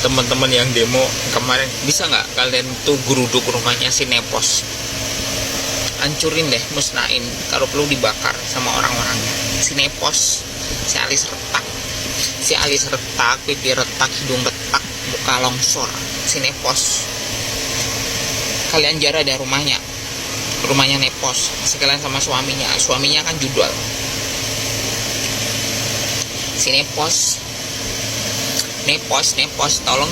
teman-teman yang demo kemarin, bisa nggak kalian tuh geruduk rumahnya si Nepos, hancurin deh, musnahin, kalau perlu dibakar sama orang-orangnya. Si Nepos, si alis retak, pipi retak, hidung retak, muka longsor, si Nepos. Kalian jarah deh rumahnya Nepos, sekalian sama suaminya kan judul. Si Nepos, tolong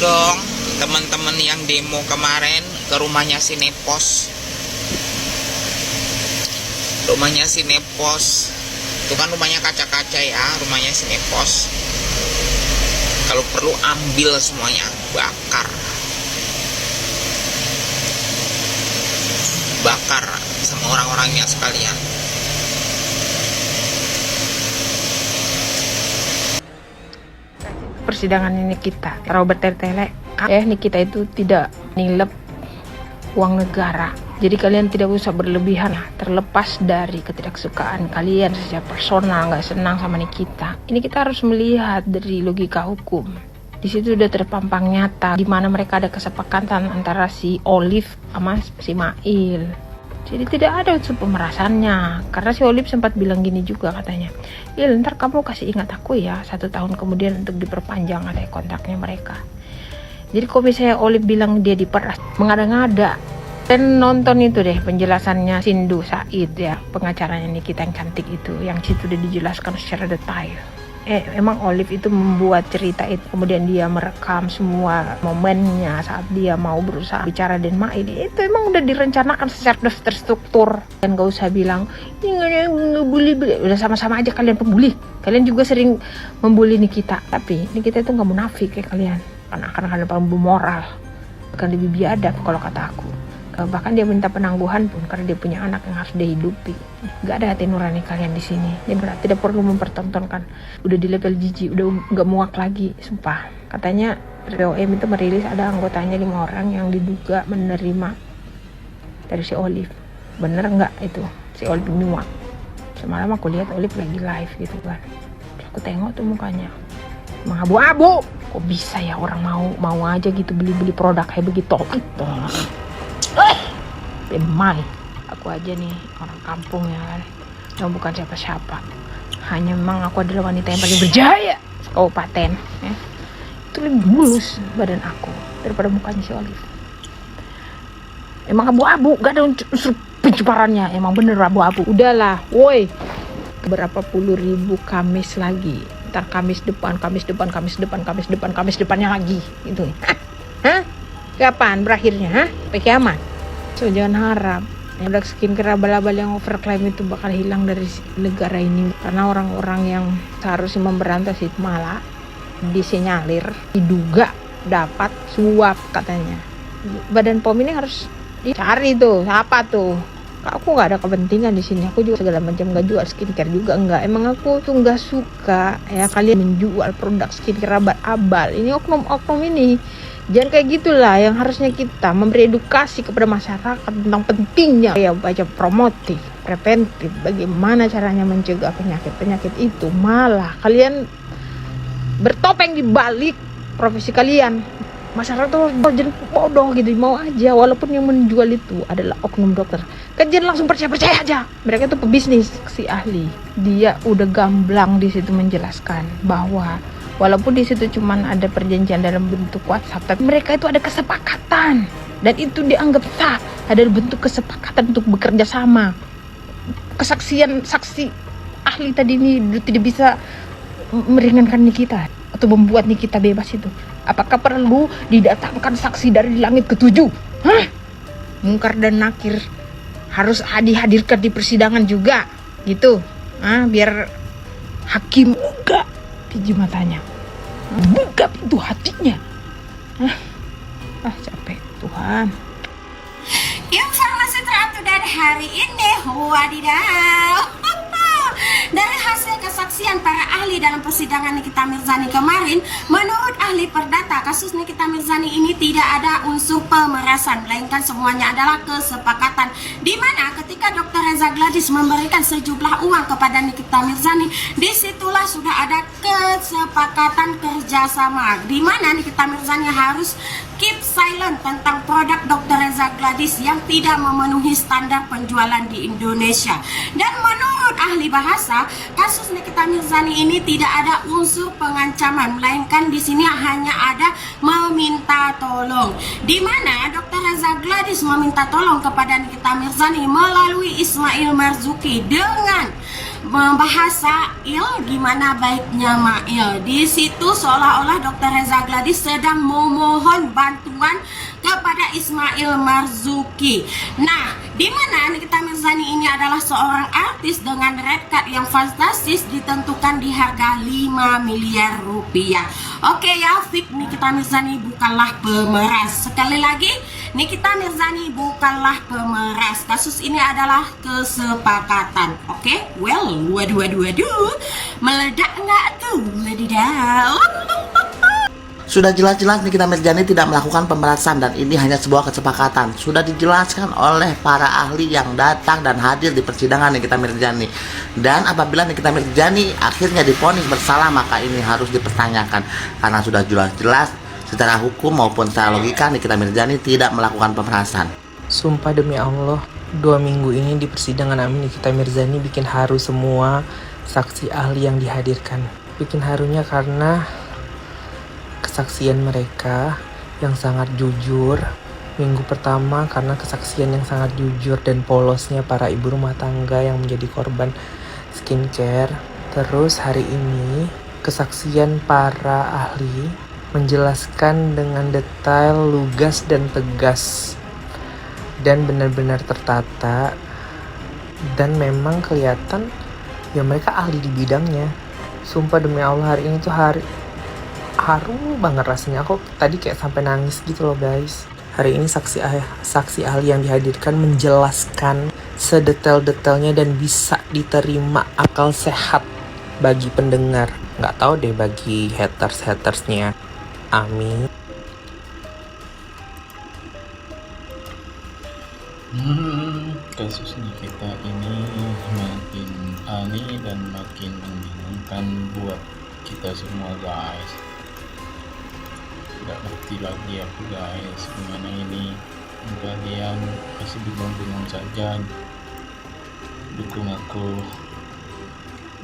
dong teman-teman yang demo kemarin ke rumahnya si Nepos. Itu kan rumahnya kaca-kaca ya, rumahnya si Nepos. Kalau perlu ambil semuanya, bakar sama orang-orangnya sekalian. Persidangan ini kita terlalu bertele-tele. Kita itu tidak nilep uang negara. Jadi kalian tidak usah berlebihan lah. Terlepas dari ketidaksukaan kalian secara personal, nggak senang sama Nikita. Ini kita harus melihat dari logika hukum. Di situ udah terpampang nyata di mana mereka ada kesepakatan antara si Olive sama si Mail. Jadi tidak ada unsur pemerasannya. Karena si Olive sempat bilang gini juga katanya, ntar kamu kasih ingat aku ya 1 tahun kemudian untuk diperpanjang ada kontraknya mereka. Jadi kalau misalnya Olive bilang dia diperas, mengada-ngada. Dan nonton itu deh penjelasannya Sindu Said ya, pengacaranya Nikita yang cantik itu, yang situ udah dijelaskan secara detail. Emang Olive itu membuat cerita itu, kemudian dia merekam semua momennya saat dia mau berusaha bicara dan Mail. Itu emang udah direncanakan secara terstruktur. Dan gak usah bilang ngebully, udah sama-sama aja kalian pembuli. Kalian juga sering membuli Nikita, tapi Nikita itu gak munafik kayak kalian. Karena kalian paling bermoral, akan lebih biadab kalau kata aku. Bahkan dia minta penangguhan pun karena dia punya anak yang harus dia hidupi. Gak ada hati nurani kalian di sini. Dia tidak perlu mempertontonkan. Udah di level jijik, udah gak muak lagi, sumpah. Katanya POM itu merilis ada anggotanya 5 orang yang diduga menerima dari si Olive. Bener nggak itu? Si Olive muak. Semalam aku lihat Olive lagi live gitu kan. Terus aku tengok tuh mukanya mengabu-abu. Kok bisa ya orang mau aja gitu beli produk kayak begitu gitu. Demai, aku aja nih orang kampung ya kan, yang bukan siapa-siapa. Hanya memang aku adalah wanita yang paling berjaya kabupaten ya. Itu lebih mulus badan aku daripada mukanya si Olive. Emang abu-abu, gak ada unsur penciparannya. Emang bener abu-abu. Udahlah, woi. Berapa puluh ribu Kamis lagi. Ntar Kamis depannya lagi gitu. Hah? Kapan berakhirnya? Sampai kiamat. So jangan harap produk skincare abal-abal yang overclaim itu bakal hilang dari negara ini. Karena orang-orang yang seharusnya memberantas itu malah disinyalir, diduga dapat suap katanya. Badan POM ini harus dicari tuh, siapa tuh? Aku nggak ada kepentingan di sini. Aku juga segala macam nggak jual skincare juga nggak. Emang aku tuh nggak suka ya kalian menjual produk skincare abal-abal. Ini oknum-oknum ini. Jangan kayak gitulah, yang harusnya kita memberi edukasi kepada masyarakat tentang pentingnya ya baca promotif, preventif, bagaimana caranya mencegah penyakit-penyakit itu. Malah kalian bertopeng di balik profesi kalian. Masyarakat tuh jangan bodoh gitu, mau aja walaupun yang menjual itu adalah oknum dokter. Kalian langsung percaya aja. Mereka itu pebisnis, si ahli. Dia udah gamblang di situ menjelaskan bahwa walaupun di situ cuman ada perjanjian dalam bentuk WhatsApp, tapi mereka itu ada kesepakatan dan itu dianggap sah. Ada bentuk kesepakatan untuk bekerja sama. Kesaksian saksi ahli tadi ini tidak bisa meringankan Nikita atau membuat Nikita bebas itu. Apakah perlu didatangkan saksi dari langit ke-7? Hah? Mungkar dan Nakir harus dihadirkan di persidangan juga gitu. Biar hakim buka biji matanya, buka pintu hatinya. Capek Tuhan. Informasi terupdate hari ini, wadidaw. Dari hasil kesaksian para ahli dalam persidangan Nikita Mirzani kemarin, menurut ahli perdata, kasus Nikita Mirzani ini tidak ada unsur pemerasan, melainkan semuanya adalah kesepakatan. Di mana ketika Dr. Reza Gladys memberikan sejumlah uang kepada Nikita Mirzani, disitulah sudah ada kesepakatan kerja bekerja sama, di mana Nikita Mirzani harus keep silent tentang produk Dr. Reza Gladys yang tidak memenuhi standar penjualan di Indonesia. Dan menurut ahli bahasa, kasus Nikita Mirzani ini tidak ada unsur pengancaman, melainkan di sini hanya ada meminta tolong, di mana Dr. Reza Gladys meminta tolong kepada Nikita Mirzani melalui Ismail Marzuki dengan bahasa gimana baiknya Mail. Di situ seolah-olah Dr. Reza Gladys sedang memohon bantuan kepada Ismail Marzuki. Nah, di mana Nikita Mirzani ini adalah seorang artis dengan red card yang fantastis, ditentukan di harga 5 miliar rupiah. Oke ya, Fik, Nikita Mirzani bukanlah pemeras. Sekali lagi, Nikita Mirzani bukanlah pemeras. Kasus ini adalah kesepakatan. Oke, well, waduh, meledak nggak tuh, wadidaw. Sudah jelas-jelas Nikita Mirzani tidak melakukan pemerasan dan ini hanya sebuah kesepakatan. Sudah dijelaskan oleh para ahli yang datang dan hadir di persidangan Nikita Mirzani. Dan apabila Nikita Mirzani akhirnya divonis bersalah, maka ini harus dipertanyakan. Karena sudah jelas-jelas secara hukum maupun secara logika Nikita Mirzani tidak melakukan pemerasan. Sumpah demi Allah, 2 minggu ini di persidangan Amin Nikita Mirzani bikin haru semua saksi ahli yang dihadirkan. Bikin harunya karena kesaksian mereka yang sangat jujur. Minggu pertama karena kesaksian yang sangat jujur dan polosnya para ibu rumah tangga yang menjadi korban skincare. Terus hari ini kesaksian para ahli menjelaskan dengan detail, lugas dan tegas dan benar-benar tertata, dan memang kelihatan ya mereka ahli di bidangnya. Sumpah demi Allah, hari ini tuh haru banget rasanya. Aku tadi kayak sampai nangis gitu loh guys. Hari ini saksi ahli yang dihadirkan menjelaskan sedetail-detailnya dan bisa diterima akal sehat bagi pendengar. Nggak tahu deh bagi hatersnya. Amin. Kasus Nikita ini makin aneh dan makin membingungkan buat kita semua guys. Tidak ngerti lagi aku guys, gimana ini. Kalian pasti bingung-bingung saja. Dukung aku,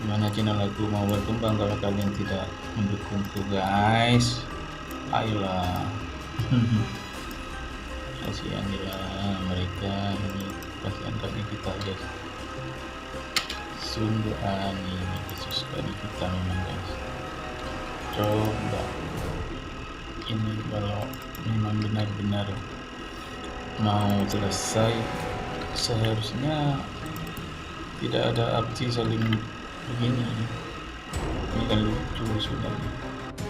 gimana channel aku mau berkembang kalau kalian tidak mendukungku guys. Ayolah. Kasihan dia mereka ini, kasihan kali kita guys. Sungguh aneh ini kasus kali kita memang guys. Coba ini kalau memang benar-benar mau selesai, seharusnya tidak ada opsi saling begini. Ini kan lucu sudah.